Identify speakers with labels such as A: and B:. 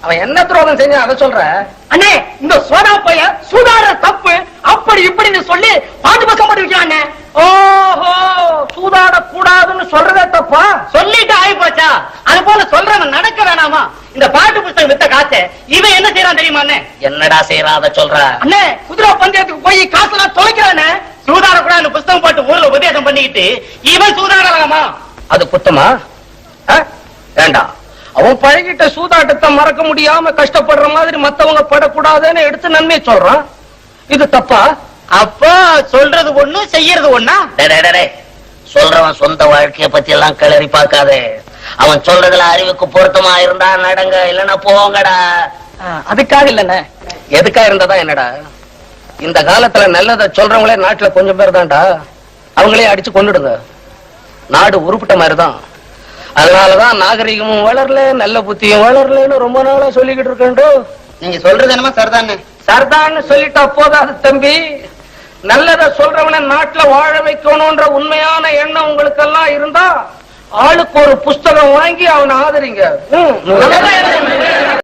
A: அவன் என்ன துரோகம் செஞ்சா அதை சொல்ற?
B: அண்ணே இந்த சோதா பையன் சூதாடுற தப்பு அப்படி இப்படின்னு சொல்லி பாட்டு பக்கம் போட்டு வைக்கிறானே.
A: ஓஹோ, சூதாட கூடாதுன்னு சொல்றதே தப்பா?
B: சொல்லிட்டு ஆகி போச்சா? அது போல சொல்றவன் நடக்க வேணாமா? இந்த பாட்டு புத்தகம் வித்த காசை இவன் என்ன செய்யறான் தெரியுமா அண்ணே?
A: என்னடா செய்யறான் அதை சொல்ற?
B: அண்ணே குதிரை பந்தயத்துக்கு போய் காசெல்லாம் தொலைக்கிறானே. சூதாட கூட புத்தகம் போட்டு ஊர்ல உபதேசம் பண்ணிக்கிட்டு இவன் சூதாடலாமா?
A: அது குத்தமா? வேண்டாம். அவன் பழகிட்ட சூதாட்டத்தை மறக்க முடியாம கஷ்டப்படுற மாதிரி மத்தவங்க படக்கூடாதுன்னு எடுத்து நன்மை சொல்றான். இது தப்பா?
B: அப்ப சொல்றது ஒண்ணு செய்யறது ஒண்ணா?
A: சொல்றவன் சொந்த வாழ்க்கைய பத்தி எல்லாம் கிளறி பார்க்காதே. அவன் சொல்றதுல அறிவுக்கு பொருத்தமா இருந்தா நடங்க, இல்லன்னா போங்கடா.
B: அதுக்காக இல்லண்ணே.
A: எதுக்கா இருந்ததா என்னடா? இந்த காலத்துல நல்லத சொல்றவங்களே நாட்டுல கொஞ்சம் பேர் தான்டா. அவங்களே அடிச்சு கொண்டுடுங்க. நாடு உருப்பிட்ட மாதிரிதான். அதனாலதான் நாகரிகமும் வளரல, நல்ல புத்தியும் வளரலன்னு ரொம்ப நாளா சொல்லிக்கிட்டு இருக்கேன்.
B: நீங்க சொல்றது என்னமா சரிதானே?
A: சர்தான்னு சொல்லிட்டா போதாது தம்பி. நல்லத சொல்றவன நாட்டுல வாழ வைக்கணும்ன்ற உண்மையான எண்ணம் உங்களுக்கு எல்லாம் இருந்தா ஆளுக்கு ஒரு புஸ்தகம் வாங்கி அவனை ஆதரிங்க.